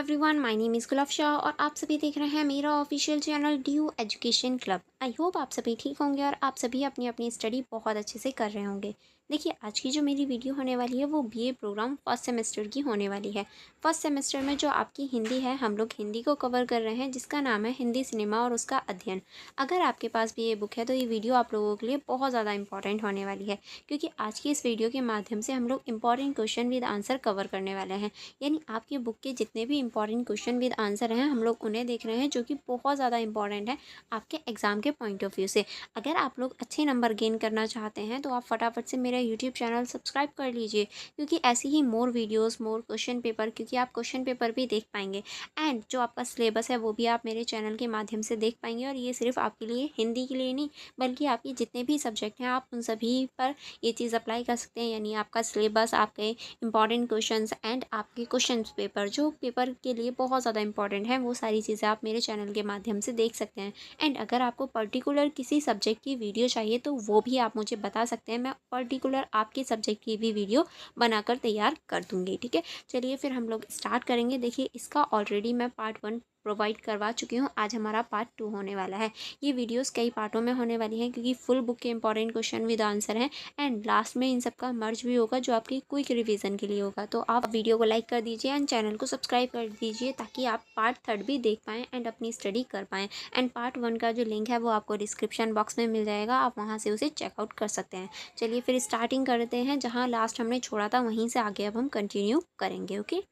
Everyone, my name is गुलाब शाह और आप सभी देख रहे हैं मेरा official channel due education club. I hope आप सभी ठीक होंगे और आप सभी अपनी अपनी स्टडी बहुत अच्छे से कर रहे होंगे। देखिए, आज की जो मेरी वीडियो होने वाली है वो बीए प्रोग्राम फर्स्ट सेमेस्टर की होने वाली है। फर्स्ट सेमेस्टर में जो आपकी हिंदी है, हम लोग हिंदी को कवर कर रहे हैं, जिसका नाम है हिंदी सिनेमा और उसका अध्ययन। अगर आपके पास भी ये बुक है तो ये वीडियो आप लोगों के लिए बहुत ज़्यादा इंपॉर्टेंट होने वाली है, क्योंकि आज की इस वीडियो के माध्यम से हम लोग important question with answer cover करने वाले हैं। यानी आपकी बुक के जितने भी इंपॉर्टेंट क्वेश्चन विद आंसर हैं, हम लोग उन्हें देख रहे हैं, जो कि बहुत ज़्यादा इंपॉर्टेंट है आपके एग्जाम के पॉइंट ऑफ व्यू से। अगर आप लोग अच्छे नंबर गेन करना चाहते हैं तो आप फटाफट से मेरा यूट्यूब चैनल सब्सक्राइब कर लीजिए, क्योंकि ऐसी ही more videos, more question paper, क्योंकि आप क्वेश्चन पेपर भी देख पाएंगे एंड जो आपका सिलेबस है वो भी आप मेरे चैनल के माध्यम से देख पाएंगे। और ये सिर्फ आपके लिए, हिंदी के लिए नहीं, बल्कि आपके जितने भी सब्जेक्ट हैं आप उन सभी पर ये चीज़ अप्लाई कर सकते हैं। यानी आपका सिलेबस, आपके इंपॉर्टेंट क्वेश्चंस एंड आपके क्वेश्चन पेपर, जो पेपर के लिए बहुत ज़्यादा इंपॉर्टेंट है, वो सारी चीज़ें आप मेरे चैनल के माध्यम से देख सकते हैं। एंड अगर आपको पर्टिकुलर किसी सब्जेक्ट की वीडियो चाहिए तो वो भी आप मुझे बता सकते हैं, मैं पर्टिकुलर आपके सब्जेक्ट की भी वीडियो बनाकर तैयार कर दूँगी। ठीक है, चलिए फिर हम लोग स्टार्ट करेंगे। देखिए, इसका ऑलरेडी मैं पार्ट 1 प्रोवाइड करवा चुकी हूँ, आज हमारा पार्ट 2 होने वाला है। ये वीडियोस कई पार्टों में होने वाली हैं, क्योंकि फुल बुक के इंपॉर्टेंट क्वेश्चन विद आंसर हैं एंड लास्ट में इन सब का मर्ज भी होगा, जो आपकी क्विक रिवीजन के लिए होगा। तो आप वीडियो को लाइक कर दीजिए एंड चैनल को सब्सक्राइब कर दीजिए, ताकि आप पार्ट 3 भी देख पाएँ एंड अपनी स्टडी कर पाएँ। एंड पार्ट 1 का जो लिंक है वो आपको डिस्क्रिप्शन बॉक्स में मिल जाएगा, आप वहाँ से उसे चेकआउट कर सकते हैं। चलिए फिर स्टार्टिंग करते हैं, जहाँ लास्ट हमने छोड़ा था वहीं से आगे अब हम कंटिन्यू करेंगे। ओके,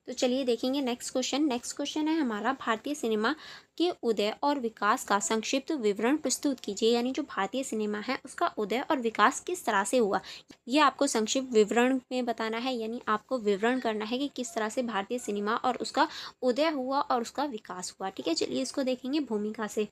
तो चलिए देखेंगे नेक्स्ट क्वेश्चन। नेक्स्ट क्वेश्चन है हमारा, भारतीय सिनेमा के उदय और विकास का संक्षिप्त विवरण प्रस्तुत कीजिए। यानी जो भारतीय सिनेमा है उसका उदय और विकास किस तरह से हुआ, ये आपको संक्षिप्त विवरण में बताना है। यानी आपको विवरण करना है कि किस तरह से भारतीय सिनेमा और उसका उदय हुआ और उसका विकास हुआ। ठीक है, चलिए इसको देखेंगे भूमिका से।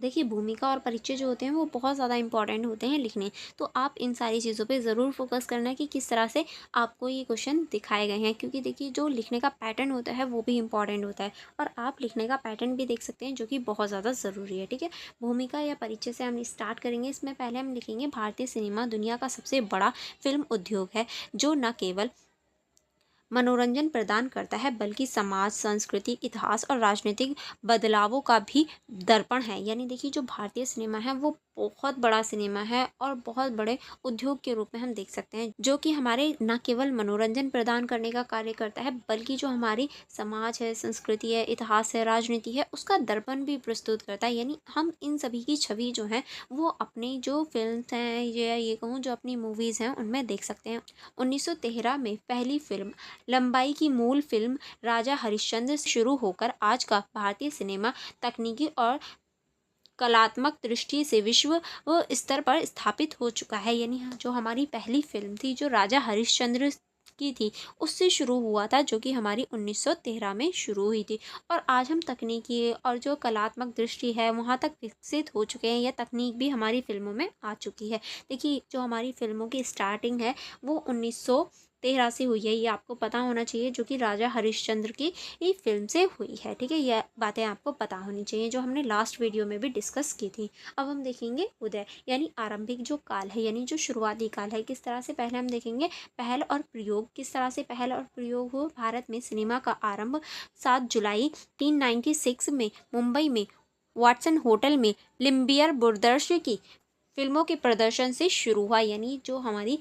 देखिए, भूमिका और परिचय जो होते हैं वो बहुत ज़्यादा इंपॉर्टेंट होते हैं लिखने। तो आप इन सारी चीज़ों पे ज़रूर फोकस करना है कि किस तरह से आपको ये क्वेश्चन दिखाए गए हैं, क्योंकि देखिए जो लिखने का पैटर्न होता है वो भी इंपॉर्टेंट होता है, और आप लिखने का पैटर्न भी देख सकते हैं, जो कि बहुत ज़्यादा ज़रूरी है। ठीक है, भूमिका या परिचय से हम स्टार्ट करेंगे। इसमें पहले हम लिखेंगे, भारतीय सिनेमा दुनिया का सबसे बड़ा फिल्म उद्योग है, जो न केवल मनोरंजन प्रदान करता है, बल्कि समाज, संस्कृति, इतिहास और राजनीतिक बदलावों का भी दर्पण है। यानी देखिए, जो भारतीय सिनेमा है वो बहुत बड़ा सिनेमा है और बहुत बड़े उद्योग के रूप में हम देख सकते हैं, जो कि हमारे न केवल मनोरंजन प्रदान करने का कार्य करता है, बल्कि जो हमारी समाज है, संस्कृति है, इतिहास है, राजनीति है, उसका दर्पण भी प्रस्तुत करता है। यानी हम इन सभी की छवि जो है वो अपनी जो फिल्म हैं, या ये कहूँ जो अपनी मूवीज़ हैं, उनमें देख सकते हैं। 1913 में पहली फिल्म लंबाई की मूल फिल्म राजा हरिश्चंद्र से शुरू होकर आज का भारतीय सिनेमा तकनीकी और कलात्मक दृष्टि से विश्व स्तर पर स्थापित हो चुका है। यानी जो हमारी पहली फिल्म थी, जो राजा हरिश्चंद्र की थी, उससे शुरू हुआ था, जो कि हमारी 1913 में शुरू हुई थी। और आज हम तकनीकी और जो कलात्मक दृष्टि है वहाँ तक विकसित हो चुके हैं, या तकनीक भी हमारी फिल्मों में आ चुकी है। देखिए, जो हमारी फिल्मों की स्टार्टिंग है वो 1913 से हुई है, ये आपको पता होना चाहिए, जो कि राजा हरिश्चंद्र की ये फिल्म से हुई है। ठीक है, यह बातें आपको पता होनी चाहिए, जो हमने लास्ट वीडियो में भी डिस्कस की थी। अब हम देखेंगे उदय, यानी आरंभिक जो काल है, यानी जो शुरुआती काल है, किस तरह से। पहले हम देखेंगे पहल और प्रयोग, किस तरह से पहल और प्रयोग हो। भारत में सिनेमा का आरंभ 7 जुलाई 1896 में मुंबई में वाटसन होटल में लिम्बियर ब्रदर्स की फिल्मों के प्रदर्शन से शुरू हुआ। यानी जो हमारी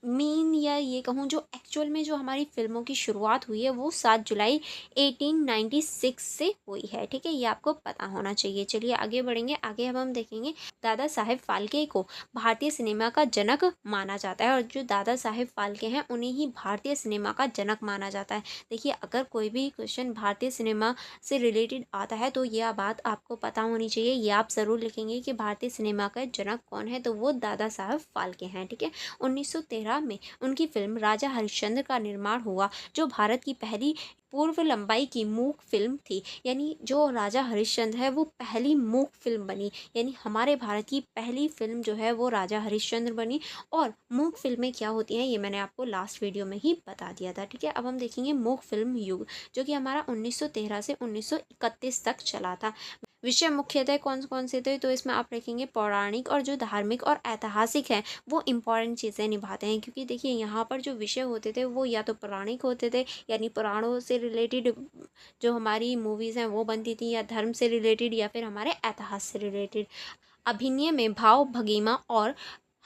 मेन, या ये कहूँ जो एक्चुअल में जो हमारी फिल्मों की शुरुआत हुई है वो 7 जुलाई 1896 से हुई है। ठीक है, ये आपको पता होना चाहिए। चलिए आगे बढ़ेंगे। आगे अब हम देखेंगे, दादा साहेब फाल्के को भारतीय सिनेमा का जनक माना जाता है, और जो दादा साहेब फाल्के हैं उन्हें ही भारतीय सिनेमा का जनक माना जाता है। देखिए, अगर कोई भी क्वेश्चन भारतीय सिनेमा से रिलेटेड आता है तो यह बात आपको पता होनी चाहिए। ये आप ज़रूर लिखेंगे कि भारतीय सिनेमा का जनक कौन है, तो वो दादा साहब फाल्के हैं। ठीक है, 1913 में उनकी फिल्म राजा हरिश्चंद्र का निर्माण हुआ, जो भारत की पहली पूर्व लंबाई की मूक फिल्म थी। यानी जो राजा हरिश्चंद्र है वो पहली मूक फिल्म बनी, यानी हमारे भारत की पहली फिल्म जो है वो राजा हरिश्चंद्र बनी। और मूक फिल्में क्या होती हैं ये मैंने आपको लास्ट वीडियो में ही बता दिया था। ठीक है, अब हम देखेंगे मूक फिल्म युग, जो कि हमारा 1913 से 1931 तक चला था। विषय मुख्यतः कौन कौन से थे, तो इसमें आप रखेंगे पौराणिक, और जो धार्मिक और ऐतिहासिक हैं वो इम्पॉर्टेंट चीज़ें निभाते हैं, क्योंकि देखिए यहाँ पर जो विषय होते थे वो या तो पौराणिक होते थे, यानी पुराणों से से रिलेटेड जो हमारी मूवीज़ हैं वो बनती थी, या धर्म से रिलेटेड, या फिर हमारे इतिहास से रिलेटेड। अभिनय में भाव भंगिमा और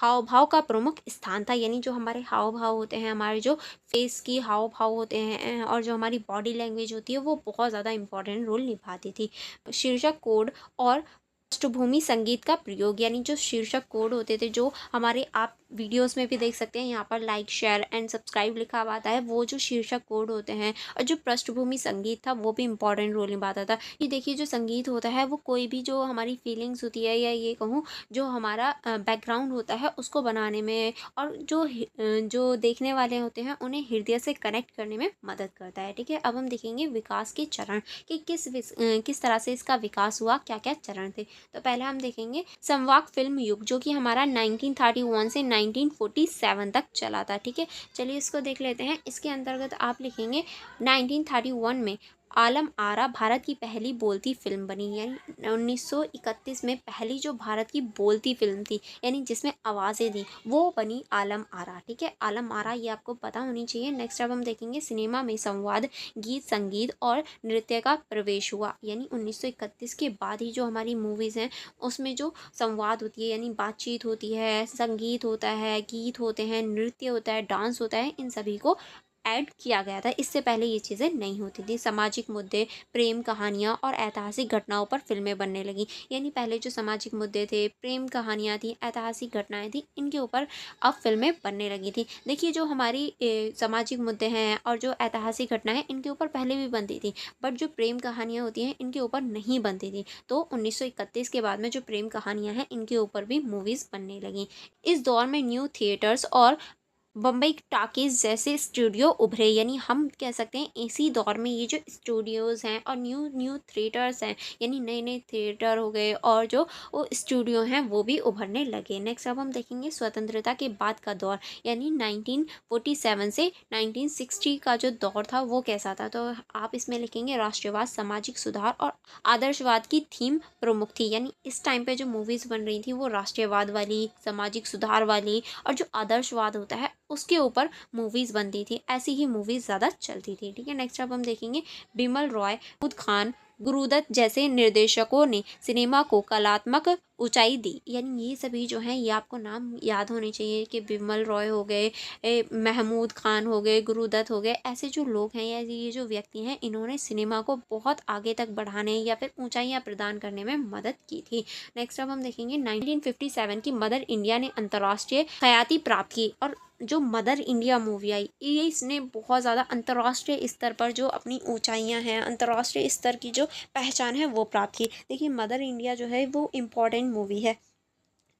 हाव भाव का प्रमुख स्थान था, यानी जो हमारे हाव भाव होते हैं, हमारे जो फेस की हाव भाव होते हैं और जो हमारी बॉडी लैंग्वेज होती है वो बहुत ज़्यादा इंपॉर्टेंट रोल निभाती थी। शीर्षक कोड और पृष्ठभूमि संगीत का प्रयोग, यानी जो शीर्षक कोड होते थे, जो हमारे आप वीडियोस में भी देख सकते हैं, यहाँ पर लाइक शेयर एंड सब्सक्राइब लिखा हुआ आता है, वो जो शीर्षक कोड होते हैं और जो पृष्ठभूमि संगीत था वो भी इम्पॉर्टेंट रोल निभाता था। ये देखिए, जो संगीत होता है वो कोई भी जो हमारी फीलिंग्स होती है, या ये कहूँ जो हमारा बैकग्राउंड होता है उसको बनाने में, और जो देखने वाले होते हैं उन्हें हृदय से कनेक्ट करने में मदद करता है। ठीक है, अब हम देखेंगे विकास के चरण कि किस तरह से इसका विकास हुआ, क्या क्या चरण थे। तो पहले हम देखेंगे संवाद फिल्म युग, जो कि हमारा 1931 से 1947 तक चला था। ठीक है, चलिए इसको देख लेते हैं। इसके अंतर्गत आप लिखेंगे 1931 में आलम आरा भारत की पहली बोलती फिल्म बनी, यानी 1931 में पहली जो भारत की बोलती फिल्म थी, यानी जिसमें आवाज़ें थी, वो बनी आलम आरा। ठीक है, आलम आरा ये आपको पता होनी चाहिए। नेक्स्ट अब हम देखेंगे सिनेमा में संवाद, गीत, संगीत और नृत्य का प्रवेश हुआ, यानी 1931 के बाद ही जो हमारी मूवीज़ हैं उसमें जो संवाद होती है, यानी बातचीत होती है, संगीत होता है, गीत होते हैं, नृत्य होता है, डांस होता है, इन सभी को ऐड किया गया था। इससे पहले ये चीज़ें नहीं होती थी। सामाजिक मुद्दे, प्रेम कहानियाँ और ऐतिहासिक घटनाओं पर फिल्में बनने लगी, यानी पहले जो सामाजिक मुद्दे थे, प्रेम कहानियाँ थी, ऐतिहासिक घटनाएं थी, इनके ऊपर अब फिल्में बनने लगी थी। देखिए, जो हमारी सामाजिक मुद्दे हैं और जो ऐतिहासिक घटनाएं हैं, इनके ऊपर पहले भी बनती थी, बट जो प्रेम कहानियाँ होती हैं इनके ऊपर नहीं बनती थी। तो 1931 के बाद में जो प्रेम कहानियाँ हैं इनके ऊपर भी मूवीज़ बनने लगी। इस दौर में न्यू थिएटर्स और बम्बई टाकीज जैसे स्टूडियो उभरे, यानी हम कह सकते हैं इसी दौर में ये जो स्टूडियोज़ हैं और न्यू न्यू थिएटर्स हैं, यानी नए नए थिएटर हो गए और जो वो स्टूडियो हैं वो भी उभरने लगे। नेक्स्ट अब हम देखेंगे स्वतंत्रता के बाद का दौर, यानी 1947 से 1960 का जो दौर था वो कैसा था। तो आप इसमें लिखेंगे राष्ट्रवाद, सामाजिक सुधार और आदर्शवाद की थीम प्रमुख थी, यानी इस टाइम पे जो मूवीज़ बन रही थी वो राष्ट्रवाद वाली, सामाजिक सुधार वाली और जो आदर्शवाद होता है उसके ऊपर मूवीज़ बनती थी। ऐसी ही मूवीज़ ज़्यादा चलती थी। ठीक है, नेक्स्ट अब हम देखेंगे बिमल रॉय, खुद खान, गुरुदत्त जैसे निर्देशकों ने सिनेमा को कलात्मक ऊंचाई दी, यानी ये सभी जो हैं ये आपको नाम याद होने चाहिए कि बिमल रॉय हो गए, महमूद खान हो गए, गुरुदत्त हो गए, ऐसे जो लोग हैं या ये जो व्यक्ति हैं इन्होंने सिनेमा को बहुत आगे तक बढ़ाने या फिर ऊंचाइयां प्रदान करने में मदद की थी। नेक्स्ट अब हम देखेंगे 1957 की मदर इंडिया ने अंतर्राष्ट्रीय ख्याति प्राप्त की, और जो मदर इंडिया मूवी आई ये इसने बहुत ज़्यादा अंतर्राष्ट्रीय स्तर पर जो अपनी ऊंचाइयां हैं, अंतर्राष्ट्रीय स्तर की जो पहचान है वो प्राप्त की। देखिए, मदर इंडिया जो है वो इम्पॉर्टेंट मूवी है,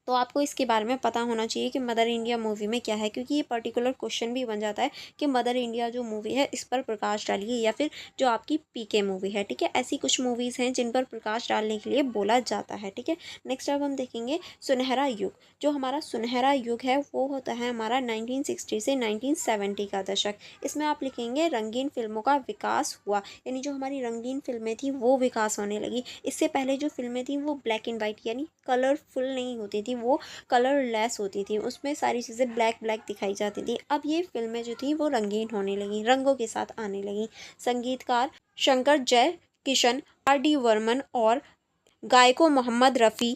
तो आपको इसके बारे में पता होना चाहिए कि मदर इंडिया मूवी में क्या है, क्योंकि ये पर्टिकुलर क्वेश्चन भी बन जाता है कि मदर इंडिया जो मूवी है इस पर प्रकाश डालिए, या फिर जो आपकी पीके मूवी है। ठीक है, ऐसी कुछ मूवीज़ हैं जिन पर प्रकाश डालने के लिए बोला जाता है। ठीक है, नेक्स्ट अब हम देखेंगे सुनहरा युग। जो हमारा सुनहरा युग है वो होता है हमारा 1960 से 1970 का दशक। इसमें आप लिखेंगे रंगीन फिल्मों का विकास हुआ, यानी जो हमारी रंगीन फिल्में थी वो विकास होने लगी। इससे पहले जो फिल्में थी वो ब्लैक एंड वाइट यानी कलरफुल नहीं होती थी, वो कलरलेस होती थी, उसमें सारी चीज़ें ब्लैक ब्लैक दिखाई जाती थी। अब ये फिल्में जो थी वो रंगीन होने लगी, रंगों के साथ आने लगी। संगीतकार शंकर जय किशन, आर डी बर्मन और गायकों मोहम्मद रफ़ी,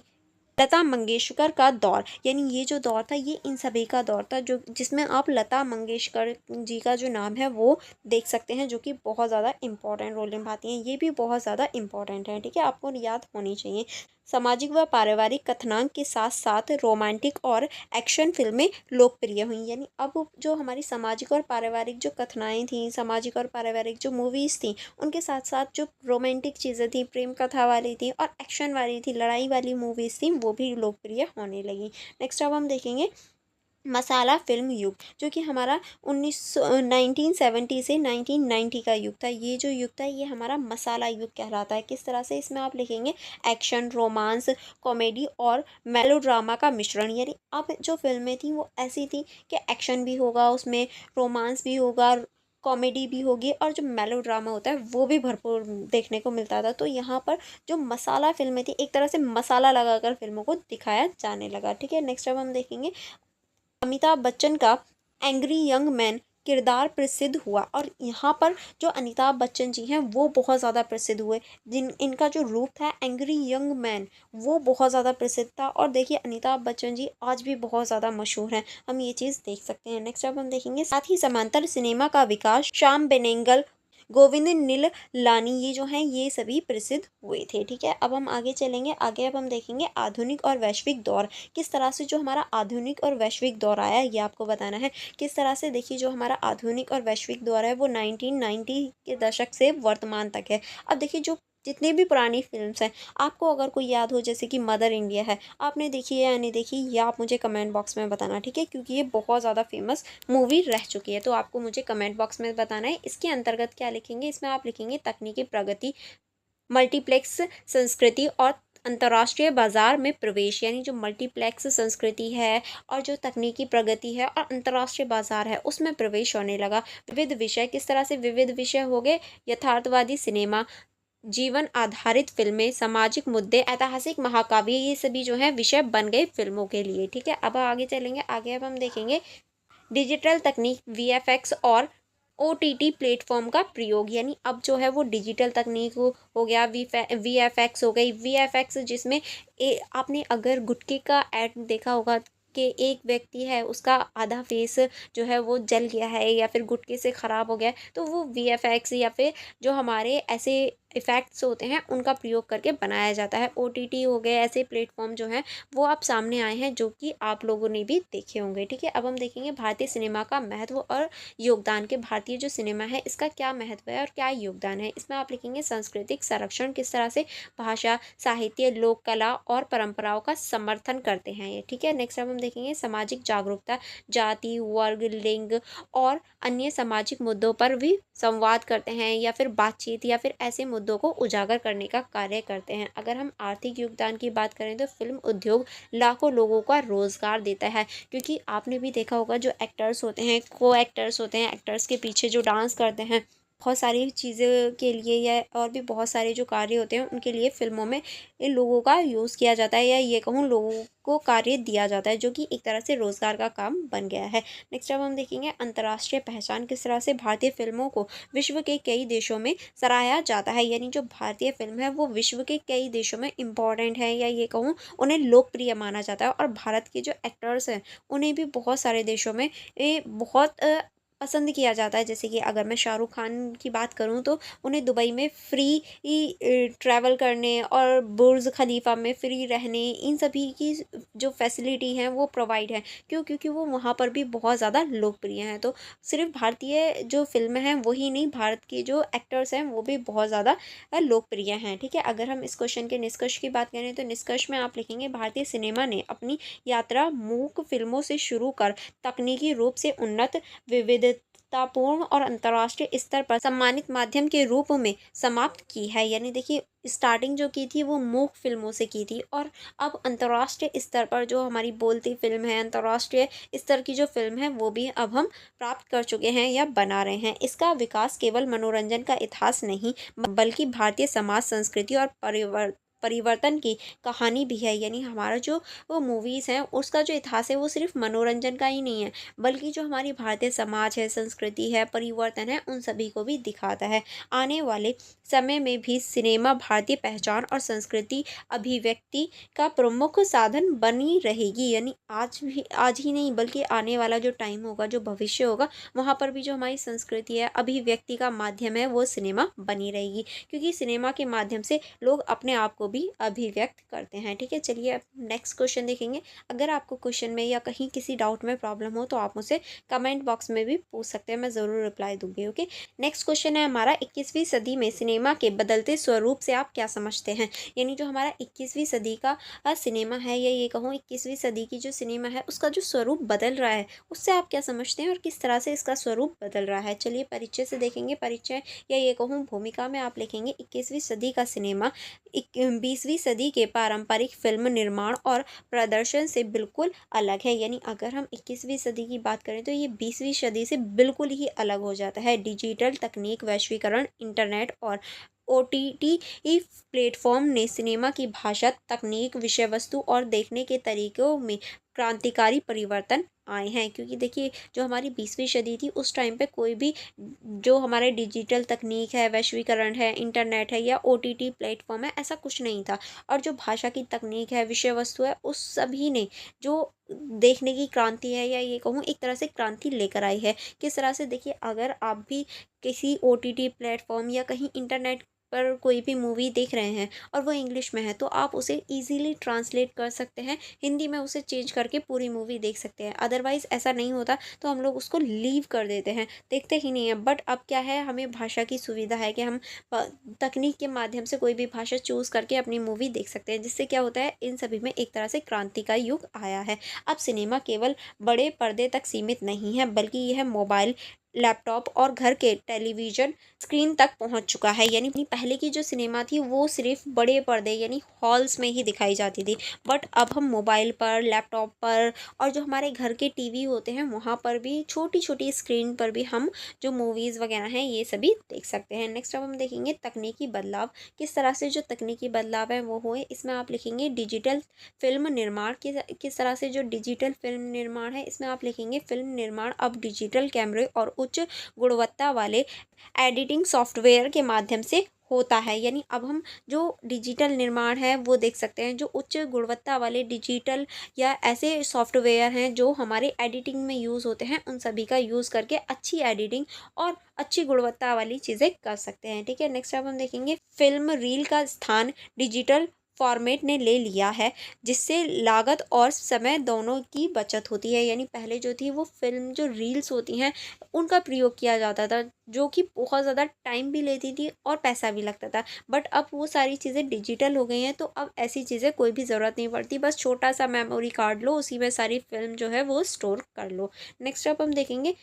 लता मंगेशकर का दौर, यानी ये जो दौर था ये इन सभी का दौर था, जो जिसमें आप लता मंगेशकर जी का जो नाम है वो देख सकते हैं, जो कि बहुत ज़्यादा इंपॉर्टेंट रोल निभाती हैं। ये भी बहुत ज़्यादा इंपॉर्टेंट है। ठीक है, आपको याद होनी चाहिए। सामाजिक व पारिवारिक कथनांक के साथ साथ रोमांटिक और एक्शन फिल्में लोकप्रिय हुई, यानी अब जो हमारी सामाजिक और पारिवारिक जो कथनाएं थी, सामाजिक और पारिवारिक जो मूवीज़ थी, उनके साथ साथ जो रोमांटिक चीज़ें थी, प्रेम कथा वाली थी और एक्शन वाली थी, लड़ाई वाली मूवीज़ थी, वो भी लोकप्रिय होने लगी। नेक्स्ट अब हम देखेंगे मसाला फिल्म युग, जो कि हमारा 1970 से 1990 का युग था। ये जो युग था ये हमारा मसाला युग कहलाता है। किस तरह से, इसमें आप लिखेंगे एक्शन, रोमांस, कॉमेडी और मेलोड्रामा का मिश्रण, यानी अब जो फिल्में थी वो ऐसी थी कि एक्शन भी होगा उसमें, रोमांस भी होगा, कॉमेडी भी होगी और जो मेलोड्रामा होता है वो भी भरपूर देखने को मिलता था। तो यहाँ पर जो मसाला फिल्में थी एक तरह से मसाला लगाकर फिल्मों को दिखाया जाने लगा। ठीक है, नेक्स्ट अब हम देखेंगे अमिताभ बच्चन का एंग्री यंग मैन किरदार प्रसिद्ध हुआ और यहाँ पर जो अमिताभ बच्चन जी हैं वो बहुत ज़्यादा प्रसिद्ध हुए। जिन इनका जो रूप था एंग्री यंग मैन, वो बहुत ज़्यादा प्रसिद्ध था। और देखिए अमिताभ बच्चन जी आज भी बहुत ज़्यादा मशहूर हैं, हम ये चीज़ देख सकते हैं। नेक्स्ट अब हम देखेंगे साथ ही समांतर सिनेमा का विकास श्याम बेनेगल, गोविंद निहलानी, ये जो हैं ये सभी प्रसिद्ध हुए थे। ठीक है, अब हम आगे चलेंगे। आगे अब हम देखेंगे आधुनिक और वैश्विक दौर, किस तरह से जो हमारा आधुनिक और वैश्विक दौर आया ये आपको बताना है। किस तरह से देखिए जो हमारा आधुनिक और वैश्विक दौर है वो 1990 के दशक से वर्तमान तक है। अब देखिए जो जितनी भी पुरानी फिल्म्स हैं, आपको अगर कोई याद हो जैसे कि मदर इंडिया है, आपने देखी है या नहीं देखी, ये आप मुझे कमेंट बॉक्स में बताना। ठीक है, क्योंकि ये बहुत ज़्यादा फेमस मूवी रह चुकी है, तो आपको मुझे कमेंट बॉक्स में बताना है। इसके अंतर्गत क्या लिखेंगे, इसमें आप लिखेंगे तकनीकी प्रगति, मल्टीप्लेक्स संस्कृति और अंतर्राष्ट्रीय बाजार में प्रवेश, यानी जो मल्टीप्लेक्स संस्कृति है और जो तकनीकी प्रगति है और अंतर्राष्ट्रीय बाजार है उसमें प्रवेश होने लगा। विविध विषय, किस तरह से विविध विषय हो गए, यथार्थवादी सिनेमा, जीवन आधारित फिल्में, सामाजिक मुद्दे, ऐतिहासिक महाकाव्य, ये सभी जो है विषय बन गए फिल्मों के लिए। ठीक है, अब आगे चलेंगे। आगे अब हम देखेंगे डिजिटल तकनीक, वीएफएक्स और ओटीटी प्लेटफॉर्म का प्रयोग, यानी अब जो है वो डिजिटल तकनीक हो गया, वीएफएक्स हो गई। वीएफएक्स जिसमें आपने अगर गुटके का ऐड देखा होगा कि एक व्यक्ति है उसका आधा फेस जो है वो जल गया है या फिर गुटके से ख़राब हो गया है, तो वो वीएफएक्स या फिर जो हमारे ऐसे इफ़ेक्ट्स होते हैं उनका प्रयोग करके बनाया जाता है। ओटीटी हो गए, ऐसे प्लेटफॉर्म जो हैं वो अब सामने आए हैं जो कि आप लोगों ने भी देखे होंगे। ठीक है, अब हम देखेंगे भारतीय सिनेमा का महत्व और योगदान, के भारतीय जो सिनेमा है इसका क्या महत्व है और क्या योगदान है। इसमें आप लिखेंगे सांस्कृतिक संरक्षण, किस तरह से भाषा, साहित्य, लोक कला और परंपराओं का समर्थन करते हैं ये। ठीक है, नेक्स्ट अब हम देखेंगे सामाजिक जागरूकता, जाति, वर्ग, लिंग और अन्य सामाजिक मुद्दों पर भी संवाद करते हैं या फिर बातचीत या फिर ऐसे मुद्दों को उजागर करने का कार्य करते हैं। अगर हम आर्थिक योगदान की बात करें तो फिल्म उद्योग लाखों लोगों का रोजगार देता है, क्योंकि आपने भी देखा होगा जो एक्टर्स होते हैं, को एक्टर्स होते हैं, एक्टर्स के पीछे जो डांस करते हैं, बहुत सारी चीज़ों के लिए या और भी बहुत सारे जो कार्य होते हैं उनके लिए फ़िल्मों में इन लोगों का यूज़ किया जाता है, या ये कहूँ लोगों को कार्य दिया जाता है, जो कि एक तरह से रोज़गार का काम बन गया है। नेक्स्ट अब हम देखेंगे अंतर्राष्ट्रीय पहचान, किस तरह से भारतीय फ़िल्मों को विश्व के कई देशों में सराहा जाता है, यानी जो भारतीय फ़िल्म है वो विश्व के कई देशों में इम्पॉर्टेंट है, या ये कहूँ उन्हें लोकप्रिय माना जाता है। और भारत के जो एक्टर्स हैं उन्हें भी बहुत सारे देशों में बहुत पसंद किया जाता है। जैसे कि अगर मैं शाहरुख खान की बात करूँ तो उन्हें दुबई में फ्री ट्रैवल करने और बुर्ज खलीफा में फ्री रहने, इन सभी की जो फैसिलिटी हैं वो प्रोवाइड है। क्यों? क्योंकि वो वहाँ पर भी बहुत ज़्यादा लोकप्रिय हैं। तो सिर्फ भारतीय जो फिल्म हैं वही नहीं, भारत के जो एक्टर्स हैं वो भी बहुत ज़्यादा लोकप्रिय हैं। ठीक है, अगर हम इस क्वेश्चन के निष्कर्ष की बात करें तो निष्कर्ष में आप लिखेंगे भारतीय सिनेमा ने अपनी यात्रा मूक फिल्मों से शुरू कर तकनीकी रूप से उन्नत, विविधतापूर्ण और अंतर्राष्ट्रीय स्तर पर सम्मानित माध्यम के रूप में समाप्त की है। यानी देखिए स्टार्टिंग जो की थी वो मूक फिल्मों से की थी और अब अंतर्राष्ट्रीय स्तर पर जो हमारी बोलती फिल्म है, अंतर्राष्ट्रीय स्तर की जो फिल्म है वो भी अब हम प्राप्त कर चुके हैं या बना रहे हैं। इसका विकास केवल मनोरंजन का इतिहास नहीं बल्कि भारतीय समाज, संस्कृति और परिवर्तन की कहानी भी है। यानी हमारा जो वो मूवीज़ हैं उसका जो इतिहास है वो सिर्फ मनोरंजन का ही नहीं है, बल्कि जो हमारी भारतीय समाज है, संस्कृति है, परिवर्तन है, उन सभी को भी दिखाता है। आने वाले समय में भी सिनेमा भारतीय पहचान और संस्कृति अभिव्यक्ति का प्रमुख साधन बनी रहेगी। यानी आज ही नहीं बल्कि आने वाला जो टाइम होगा, जो भविष्य होगा, वहाँ पर भी जो हमारी संस्कृति है, अभिव्यक्ति का माध्यम है, वो सिनेमा बनी रहेगी, क्योंकि सिनेमा के माध्यम से लोग अपने आप को भी अभिव्यक्त करते हैं। ठीक है, चलिए अब नेक्स्ट क्वेश्चन देखेंगे। अगर आपको क्वेश्चन में या कहीं किसी डाउट में प्रॉब्लम हो तो आप मुझसे कमेंट बॉक्स में भी पूछ सकते हैं, मैं ज़रूर रिप्लाई दूंगी। ओके, नेक्स्ट क्वेश्चन है हमारा 21वीं सदी में सिनेमा के बदलते स्वरूप से आप क्या समझते हैं। यानी जो हमारा 21वीं सदी का सिनेमा है, या ये कहूँ 21वीं सदी की जो सिनेमा है उसका जो स्वरूप बदल रहा है, उससे आप क्या समझते हैं और किस तरह से इसका स्वरूप बदल रहा है। चलिए परिचय से देखेंगे। परिचय या ये कहूँ भूमिका में आप लिखेंगे 21वीं सदी का सिनेमा 20वीं सदी के पारंपरिक फिल्म निर्माण और प्रदर्शन से बिल्कुल अलग है। यानी अगर हम 21वीं सदी की बात करें तो ये 20वीं सदी से बिल्कुल ही अलग हो जाता है। डिजिटल तकनीक, वैश्वीकरण, इंटरनेट और OTT प्लेटफॉर्म ने सिनेमा की भाषा, तकनीक, विषय वस्तु और देखने के तरीकों में क्रांतिकारी परिवर्तन आए हैं। क्योंकि देखिए जो हमारी 20वीं सदी थी उस टाइम पे कोई भी जो हमारे डिजिटल तकनीक है, वैश्वीकरण है, इंटरनेट है या OTT प्लेटफॉर्म है, ऐसा कुछ नहीं था। और जो भाषा की तकनीक है, विषय वस्तु है, उस सभी ने जो देखने की क्रांति है या ये कहूँ एक तरह से क्रांति लेकर आई है। किस तरह से देखिए, अगर आप भी किसी OTT प्लेटफॉर्म या कहीं इंटरनेट पर कोई भी मूवी देख रहे हैं और वो इंग्लिश में है, तो आप उसे इजीली ट्रांसलेट कर सकते हैं, हिंदी में उसे चेंज करके पूरी मूवी देख सकते हैं। अदरवाइज़ ऐसा नहीं होता तो हम लोग उसको लीव कर देते हैं, देखते ही नहीं है। बट अब क्या है, हमें भाषा की सुविधा है कि हम तकनीक के माध्यम से कोई भी भाषा चूज़ करके अपनी मूवी देख सकते हैं, जिससे क्या होता है, इन सभी में एक तरह से क्रांति का युग आया है। अब सिनेमा केवल बड़े पर्दे तक सीमित नहीं है, बल्कि यह मोबाइल, लैपटॉप और घर के टेलीविज़न स्क्रीन तक पहुंच चुका है। यानी पहले की जो सिनेमा थी वो सिर्फ बड़े पर्दे यानी हॉल्स में ही दिखाई जाती थी, बट अब हम मोबाइल पर, लैपटॉप पर और जो हमारे घर के टीवी होते हैं वहाँ पर भी, छोटी छोटी स्क्रीन पर भी हम जो मूवीज़ वगैरह हैं ये सभी देख सकते हैं। नेक्स्ट अब हम देखेंगे तकनीकी बदलाव। किस तरह से जो तकनीकी बदलाव है वो हुए, इसमें आप लिखेंगे डिजिटल फिल्म निर्माण। किस तरह से जो डिजिटल फिल्म निर्माण है, इसमें आप लिखेंगे फिल्म निर्माण अब डिजिटल कैमरे और उच्च गुणवत्ता वाले एडिटिंग सॉफ्टवेयर के माध्यम से होता है। यानी अब हम जो डिजिटल निर्माण है वो देख सकते हैं, जो उच्च गुणवत्ता वाले डिजिटल या ऐसे सॉफ्टवेयर हैं जो हमारे एडिटिंग में यूज़ होते हैं, उन सभी का यूज़ करके अच्छी एडिटिंग और अच्छी गुणवत्ता वाली चीज़ें कर सकते हैं। ठीक है, नेक्स्ट अब हम देखेंगे फिल्म रील का स्थान डिजिटल फॉर्मेट ने ले लिया है, जिससे लागत और समय दोनों की बचत होती है। यानी पहले जो थी वो फिल्म जो रील्स होती हैं उनका प्रयोग किया जाता था, जो कि बहुत ज़्यादा टाइम भी लेती थी और पैसा भी लगता था। बट अब वो सारी चीज़ें डिजिटल हो गई हैं, तो अब ऐसी चीज़ें कोई भी ज़रूरत नहीं पड़ती, बस छोटा सा मेमोरी कार्ड लो, उसी में सारी फिल्म जो है वो स्टोर कर लो। नेक्स्ट अब हम देखेंगे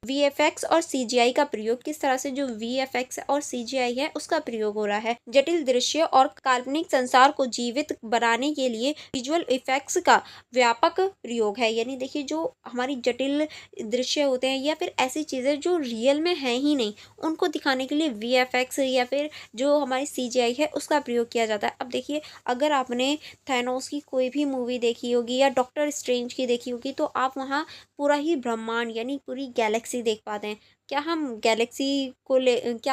VFX और CGI का प्रयोग। किस तरह से जो VFX और CGI है उसका प्रयोग हो रहा है जटिल दृश्य और काल्पनिक संसार को जीवित बनाने के लिए विजुअल इफेक्ट्स का व्यापक प्रयोग है। यानी देखिए जो हमारी जटिल दृश्य होते हैं या फिर ऐसी चीज़ें जो रियल में है ही नहीं, उनको दिखाने के लिए VFX या फिर जो हमारी CGI है उसका प्रयोग किया जाता है। अब देखिए, अगर आपने थैनोस की कोई भी मूवी देखी होगी या डॉक्टर स्ट्रेंज की देखी होगी, तो आप वहाँ पूरा ही ब्रह्मांड यानी पूरी गैलेक्सी देख पाते हैं। क्या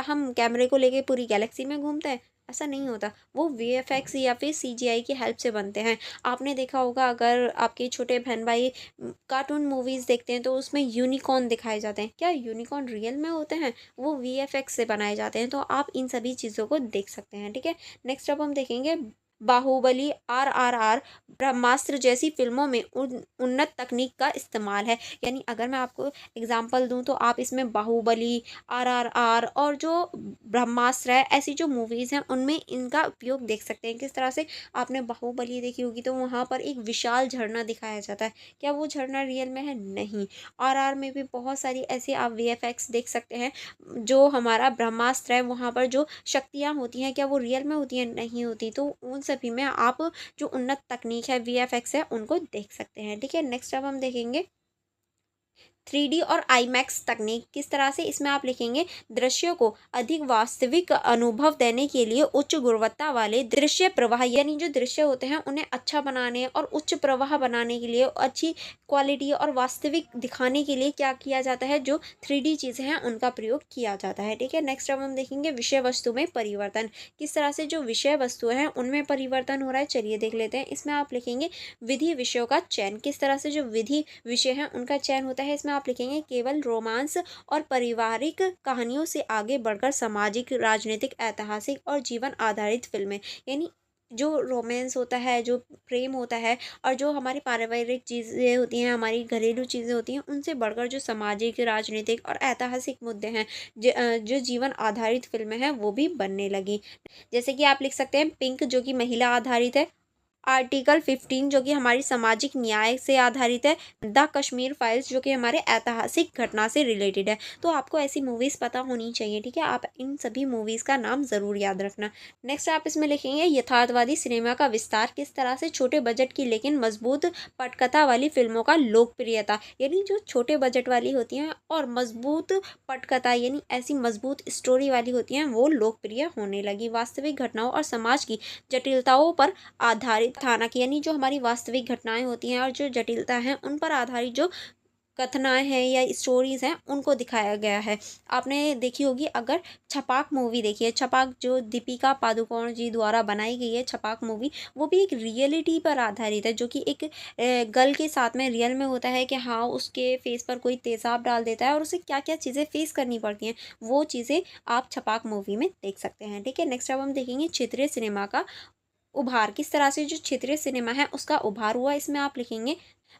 हम कैमरे को लेके पूरी गैलेक्सी में घूमते हैं? ऐसा नहीं होता। वो VFX या फिर CGI की हेल्प से बनते हैं। आपने देखा होगा, अगर आपके छोटे बहन भाई कार्टून मूवीज़ देखते हैं तो उसमें यूनिकॉर्न दिखाए जाते हैं। क्या यूनिकॉर्न रियल में होते हैं? वो VFX से बनाए जाते हैं। तो आप इन सभी चीज़ों को देख सकते हैं। ठीक है, नेक्स्ट अब हम देखेंगे बाहुबली, RRR, ब्रह्मास्त्र जैसी फिल्मों में उन्नत तकनीक का इस्तेमाल है। यानी अगर मैं आपको एग्जांपल दूं तो आप इसमें बाहुबली, RRR और जो ब्रह्मास्त्र है, ऐसी जो मूवीज़ हैं उनमें इनका उपयोग देख सकते हैं। किस तरह से, आपने बाहुबली देखी होगी तो वहाँ पर एक विशाल झरना दिखाया जाता है। क्या वो झरना रियल में है? नहीं। RR में भी बहुत सारी ऐसी आप VFX देख सकते हैं। जो हमारा ब्रह्मास्त्र है वहाँ पर जो शक्तियाँ होती हैं, क्या वो रियल में होती हैं? नहीं होती। तो उन सभी में आप जो उन्नत तकनीक है, VFX है, उनको देख सकते हैं। ठीक है, नेक्स्ट अब हम देखेंगे 3D और IMAX तकनीक। किस तरह से, इसमें आप लिखेंगे दृश्यों को अधिक वास्तविक अनुभव देने के लिए उच्च गुणवत्ता वाले दृश्य प्रवाह, यानी जो दृश्य होते हैं उन्हें अच्छा बनाने और उच्च प्रवाह बनाने के लिए, अच्छी क्वालिटी और वास्तविक दिखाने के लिए क्या किया जाता है, जो 3D चीज़ें हैं उनका प्रयोग किया जाता है। ठीक है, नेक्स्ट अब हम देखेंगे विषय वस्तु में परिवर्तन। किस तरह से जो विषय वस्तु हैं उनमें परिवर्तन हो रहा है, चलिए देख लेते हैं। इसमें आप लिखेंगे विधि विषयों का चयन। किस तरह से जो विधि विषय हैं उनका चयन होता है, इसमें आप लिखेंगे केवल रोमांस और पारिवारिक कहानियों से आगे बढ़कर सामाजिक, राजनीतिक, ऐतिहासिक और जीवन आधारित फिल्में। यानी जो रोमांस होता है, जो प्रेम होता है और जो हमारी पारिवारिक चीज़ें होती हैं, हमारी घरेलू चीज़ें होती हैं, उनसे बढ़कर जो सामाजिक, राजनीतिक और ऐतिहासिक मुद्दे हैं, जो जीवन आधारित फिल्में हैं वो भी बनने लगी। जैसे कि आप लिख सकते हैं पिंक, जो कि महिला आधारित है, आर्टिकल 15 जो कि हमारी सामाजिक न्याय से आधारित है, द कश्मीर फाइल्स जो कि हमारे ऐतिहासिक घटना से रिलेटेड है। तो आपको ऐसी मूवीज़ पता होनी चाहिए, ठीक है? आप इन सभी मूवीज़ का नाम ज़रूर याद रखना। नेक्स्ट आप इसमें लिखेंगे यथार्थवादी सिनेमा का विस्तार, किस तरह से छोटे बजट की लेकिन मजबूत पटकथा वाली फिल्मों का लोकप्रियता, यानी जो छोटे बजट वाली होती हैं और मजबूत पटकथा यानी ऐसी मजबूत स्टोरी वाली होती हैं वो लोकप्रिय होने लगी। वास्तविक घटनाओं और समाज की जटिलताओं पर आधारित कथानक, यानी जो हमारी वास्तविक घटनाएं होती हैं और जो जटिलता हैं उन पर आधारित जो कथनाएं हैं या स्टोरीज हैं उनको दिखाया गया है। आपने देखी होगी अगर छपाक मूवी देखी है, छपाक जो दीपिका पादुकोण जी द्वारा बनाई गई है छपाक मूवी, वो भी एक रियलिटी पर आधारित है, जो कि एक गर्ल के साथ में रियल में होता है कि हाँ उसके फेस पर कोई तेजाब डाल देता है और उसे क्या क्या चीज़ें फेस करनी पड़ती हैं, वो चीज़ें आप छपाक मूवी में देख सकते हैं। ठीक है, नेक्स्ट अब हम देखेंगे क्षेत्रीय सिनेमा का उभार, किस तरह से जो क्षेत्रीय सिनेमा है उसका उभार हुआ। इसमें आप लिखेंगे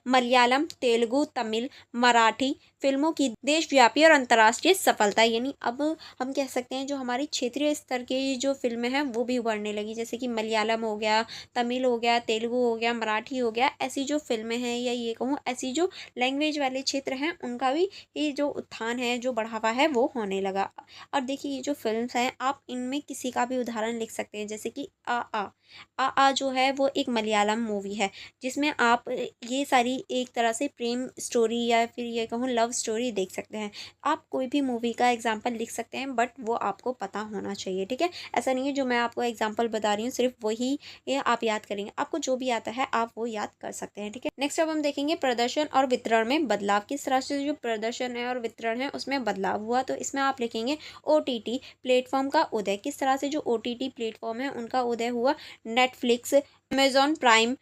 मलयालम, तेलुगु, तमिल, मराठी फिल्मों की देशव्यापी और अंतर्राष्ट्रीय सफलता, यानी अब हम कह सकते हैं जो हमारी क्षेत्रीय स्तर की जो फिल्में हैं वो भी उभरने लगी, जैसे कि मलयालम हो गया, तमिल हो गया, तेलुगु हो गया, मराठी हो गया। ऐसी जो फिल्में हैं या ये कहूँ ऐसी जो लैंग्वेज वाले क्षेत्र हैं उनका भी ये जो उत्थान है, जो बढ़ावा है वो होने लगा। और देखिए ये जो फिल्म्स हैं आप इनमें किसी का भी उदाहरण लिख सकते हैं, जैसे कि आ जो है वो एक मलयालम मूवी है, जिसमें आप ये सारी एक तरह से प्रेम स्टोरी या फिर ये कहूँ लव स्टोरी देख सकते हैं। आप कोई भी मूवी का एग्जाम्पल लिख सकते हैं बट वो आपको पता होना चाहिए, ठीक है? ऐसा नहीं है जो मैं आपको एग्जाम्पल बता रही हूँ सिर्फ वही ये आप याद करेंगे, आपको जो भी आता है आप वो याद कर सकते हैं, ठीक है? नेक्स्ट अब हम देखेंगे प्रदर्शन और वितरण में बदलाव, किस तरह से जो प्रदर्शन है और वितरण है उसमें बदलाव हुआ। तो इसमें आप लिखेंगे OTT प्लेटफॉर्म का उदय, किस तरह से जो OTT प्लेटफॉर्म है उनका उदय हुआ। Netflix, Amazon prime,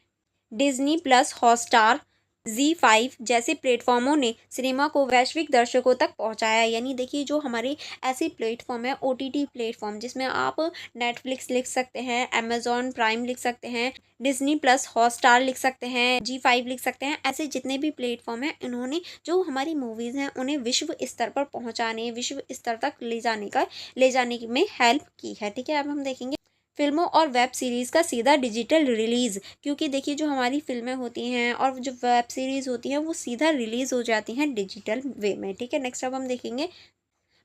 Disney plus Hotstar, Z5 जैसे प्लेटफॉर्मों ने सिनेमा को वैश्विक दर्शकों तक पहुंचाया। यानी देखिए जो हमारे ऐसी प्लेटफॉर्म है OTT प्लेटफॉर्म, जिसमें आप नेटफ्लिक्स लिख सकते हैं, अमेजॉन प्राइम लिख सकते हैं, डिज्नी प्लस हॉटस्टार लिख सकते हैं, Z5 लिख सकते हैं, ऐसे जितने भी प्लेटफॉर्म हैं इन्होंने जो हमारी मूवीज़ हैं उन्हें विश्व स्तर पर पहुंचाने, विश्व स्तर तक ले जाने में हेल्प की है, ठीक है? अब हम देखेंगे फिल्मों और वेब सीरीज़ का सीधा डिजिटल रिलीज़, क्योंकि देखिए जो हमारी फिल्में होती हैं और जो वेब सीरीज़ होती हैं वो सीधा रिलीज़ हो जाती हैं डिजिटल वे में, ठीक है? नेक्स्ट अब हम देखेंगे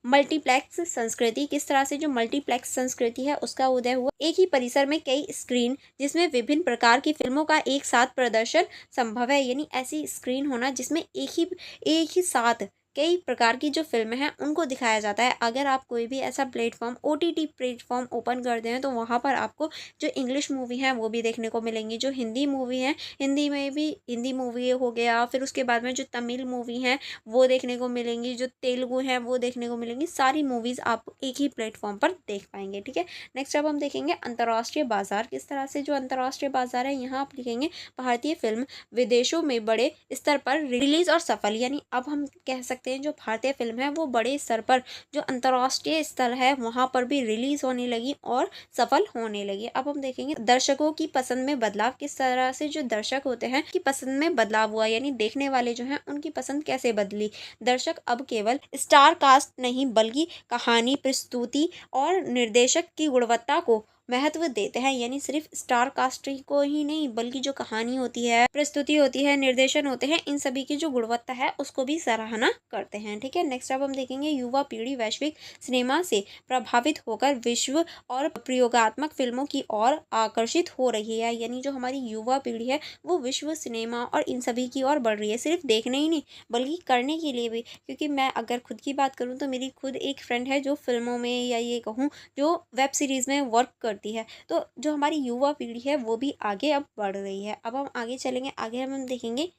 मल्टीप्लेक्स संस्कृति, किस तरह से जो मल्टीप्लेक्स संस्कृति है उसका उदय हुआ। एक ही परिसर में कई स्क्रीन जिसमें विभिन्न प्रकार की फिल्मों का एक साथ प्रदर्शन संभव है, यानी ऐसी स्क्रीन होना जिसमें एक ही साथ कई प्रकार की जो फिल्म हैं उनको दिखाया जाता है। अगर आप कोई भी ऐसा प्लेटफॉर्म OTT प्लेटफॉर्म ओपन करते हैं तो वहाँ पर आपको जो इंग्लिश मूवी हैं वो भी देखने को मिलेंगी, जो हिंदी मूवी हैं हिंदी में भी हिंदी मूवी हो गया, फिर उसके बाद में जो तमिल मूवी हैं वो देखने को मिलेंगी, जो तेलुगु हैं वो देखने को मिलेंगी। सारी मूवीज़ आप एक ही प्लेटफॉर्म पर देख पाएंगे, ठीक है? नेक्स्ट अब हम देखेंगे अंतर्राष्ट्रीय बाजार, किस तरह से जो अंतर्राष्ट्रीय बाजार है यहाँ आप लिखेंगे भारतीय फिल्म विदेशों में बड़े स्तर पर रिलीज और सफल, यानी अब हम कह सकते हैं जो भारतीय फिल्म है वो बड़े स्तर पर जो अंतर्राष्ट्रीय स्तर है वहाँ पर भी रिलीज होने लगी और सफल होने लगी। अब हम देखेंगे दर्शकों की पसंद में बदलाव, किस तरह से जो दर्शक होते हैं की पसंद में बदलाव हुआ, यानी देखने वाले जो हैं उनकी पसंद कैसे बदली। दर्शक अब केवल स्टार कास्ट नहीं बल्कि कहानी, प्रस्तुति और निर्देशक की गुणवत्ता को महत्व देते हैं, यानी सिर्फ स्टार कास्ट को ही नहीं बल्कि जो कहानी होती है, प्रस्तुति होती है, निर्देशन होते हैं, इन सभी की जो गुणवत्ता है उसको भी सराहना करते हैं, ठीक है? नेक्स्ट अब हम देखेंगे युवा पीढ़ी वैश्विक सिनेमा से प्रभावित होकर विश्व और प्रयोगात्मक फिल्मों की ओर आकर्षित हो रही है, यानी जो हमारी युवा पीढ़ी है वो विश्व सिनेमा और इन सभी की ओर बढ़ रही है, सिर्फ देखने ही नहीं बल्कि करने के लिए भी। क्योंकि मैं अगर खुद की बात करूँ तो मेरी खुद एक फ्रेंड है जो फिल्मों में या ये कहूँ जो वेब सीरीज़ में वर्क करती है। तो जो हमारी युवा पीढ़ी है वो भी आगे अब बढ़ रही है। अब हम आगे चलेंगे, आगे हम देखेंगे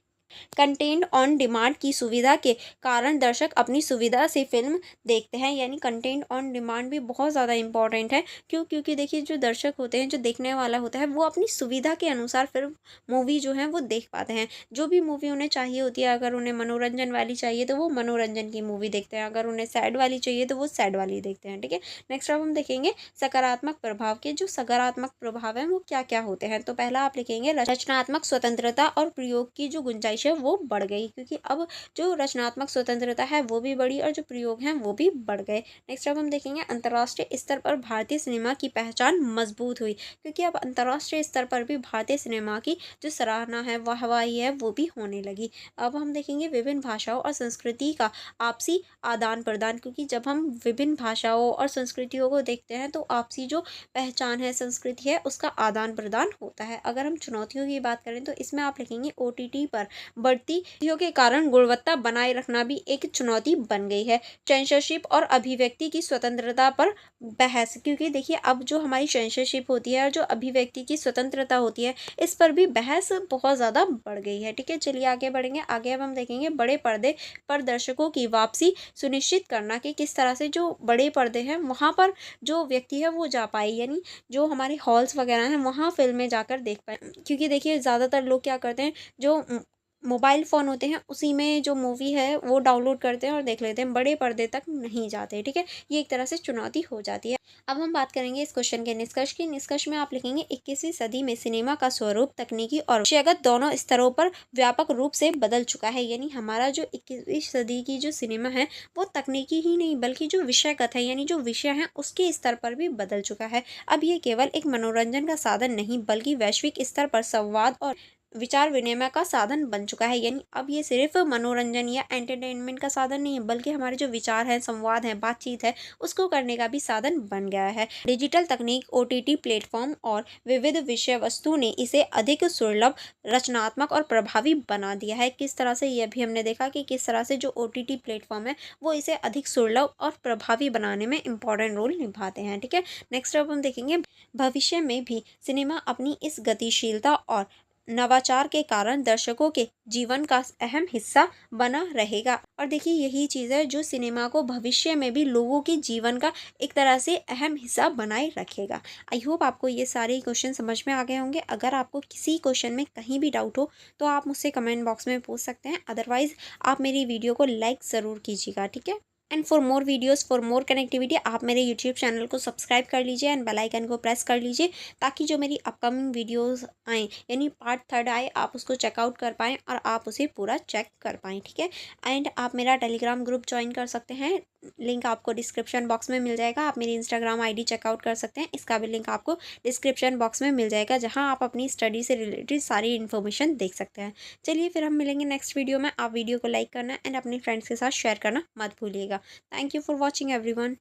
कंटेंट ऑन डिमांड की सुविधा के कारण दर्शक अपनी सुविधा से फिल्म देखते हैं, यानी कंटेंट ऑन डिमांड भी बहुत ज़्यादा इंपॉर्टेंट है। क्योंकि देखिए जो दर्शक होते हैं, जो देखने वाला होता है वो अपनी सुविधा के अनुसार फिर मूवी जो है वो देख पाते हैं। जो भी मूवी उन्हें चाहिए होती है, अगर उन्हें मनोरंजन वाली चाहिए तो वो मनोरंजन की मूवी देखते हैं, अगर उन्हें सैड वाली चाहिए तो वो सैड वाली देखते हैं, ठीक है? नेक्स्ट अब हम देखेंगे सकारात्मक प्रभाव के, जो सकारात्मक प्रभाव है वो क्या क्या होते हैं। तो पहला आप लिखेंगे रचनात्मक स्वतंत्रता और प्रयोग की जो गुंजाइश गुंजाइश है वो बढ़ गई, क्योंकि अब जो रचनात्मक स्वतंत्रता है वो भी बढ़ी और जो प्रयोग हैं वो भी बढ़ गए। नेक्स्ट अब हम देखेंगे अंतर्राष्ट्रीय स्तर पर भारतीय सिनेमा की पहचान मजबूत हुई, क्योंकि अब अंतर्राष्ट्रीय स्तर पर भी भारतीय सिनेमा की जो सराहना है, वाहवाही है, वो भी होने लगी। अब हम देखेंगे विभिन्न भाषाओं और संस्कृति का आपसी आदान प्रदान, क्योंकि जब हम विभिन्न भाषाओं और संस्कृतियों को देखते हैं तो आपसी जो पहचान है, संस्कृति है, उसका आदान प्रदान होता है। अगर हम चुनौतियों की बात करें तो इसमें आप लिखेंगे ओटीटी पर बढ़ती के कारण गुणवत्ता बनाए रखना भी एक चुनौती बन गई है। सेंसरशिप और अभिव्यक्ति की स्वतंत्रता पर बहस, क्योंकि देखिए अब जो हमारी सेंसरशिप होती है और जो अभिव्यक्ति की स्वतंत्रता होती है, इस पर भी बहस बहुत ज़्यादा बढ़ गई है। ठीक है, चलिए आगे बढ़ेंगे। आगे अब हम देखेंगे बड़े पर्दे पर दर्शकों की वापसी सुनिश्चित करना, कि किस तरह से जो बड़े पर्दे हैं वहाँ पर जो व्यक्ति है वो जा पाए, यानी जो हमारे हॉल्स वगैरह हैं वहाँ फिल्में जाकर देख पाए। क्योंकि देखिए ज़्यादातर लोग क्या करते हैं, जो मोबाइल फ़ोन होते हैं उसी में जो मूवी है वो डाउनलोड करते हैं और देख लेते हैं, बड़े पर्दे तक नहीं जाते। ठीक है, ये एक तरह से चुनौती हो जाती है। अब हम बात करेंगे इस क्वेश्चन के निष्कर्ष की। निष्कर्ष में आप लिखेंगे 21वीं सदी में सिनेमा का स्वरूप तकनीकी और विषयगत दोनों स्तरों पर व्यापक रूप से बदल चुका है। यानी हमारा जो 21वीं सदी की जो सिनेमा है वो तकनीकी ही नहीं बल्कि जो विषयगत है, यानी जो विषय है उसके स्तर पर भी बदल चुका है। अब ये केवल एक मनोरंजन का साधन नहीं बल्कि वैश्विक स्तर पर संवाद और विचार विनिमय का साधन बन चुका है। यानी अब ये सिर्फ मनोरंजन या एंटरटेनमेंट का साधन नहीं है बल्कि हमारे जो विचार है, संवाद है, बातचीत है, उसको करने का भी साधन बन गया है। डिजिटल तकनीक, ओटीटी प्लेटफॉर्म और विविध विषय वस्तु ने इसे अधिक सुलभ, रचनात्मक और प्रभावी बना दिया है। किस तरह से, ये भी हमने देखा कि किस तरह से जो ओटीटी प्लेटफॉर्म है वो इसे अधिक सुलभ और प्रभावी बनाने में इम्पॉर्टेंट रोल निभाते हैं। ठीक है, नेक्स्ट अब हम देखेंगे भविष्य में भी सिनेमा अपनी इस गतिशीलता और नवाचार के कारण दर्शकों के जीवन का अहम हिस्सा बना रहेगा। और देखिए यही चीज़ है जो सिनेमा को भविष्य में भी लोगों के जीवन का एक तरह से अहम हिस्सा बनाए रखेगा। आई होप आपको ये सारे क्वेश्चन समझ में आ गए होंगे। अगर आपको किसी क्वेश्चन में कहीं भी डाउट हो तो आप मुझसे कमेंट बॉक्स में पूछ सकते हैं, अदरवाइज़ आप मेरी वीडियो को लाइक ज़रूर कीजिएगा। ठीक है, and for more videos, for more connectivity आप मेरे यूट्यूब चैनल को सब्सक्राइब कर लीजिए एंड बेल आइकन को प्रेस कर लीजिए, ताकि जो मेरी अपकमिंग वीडियोस आएँ, यानी पार्ट 3 आए, आप उसको चेकआउट कर पाएँ और आप उसे पूरा चेक कर पाएँ। ठीक है, एंड आप मेरा टेलीग्राम ग्रुप ज्वाइन कर सकते हैं, लिंक आपको डिस्क्रिप्शन बॉक्स में मिल जाएगा। आप मेरी इंस्टाग्राम आईडी चेकआउट कर सकते हैं, इसका भी लिंक आपको डिस्क्रिप्शन बॉक्स में मिल जाएगा, जहाँ आप अपनी स्टडी से रिलेटेड सारी इन्फॉर्मेशन देख सकते हैं। चलिए फिर हम मिलेंगे नेक्स्ट वीडियो में। आप वीडियो को लाइक करना एंड अपने फ्रेंड्स के साथ शेयर करना मत भूलिएगा। Thank you for watching everyone.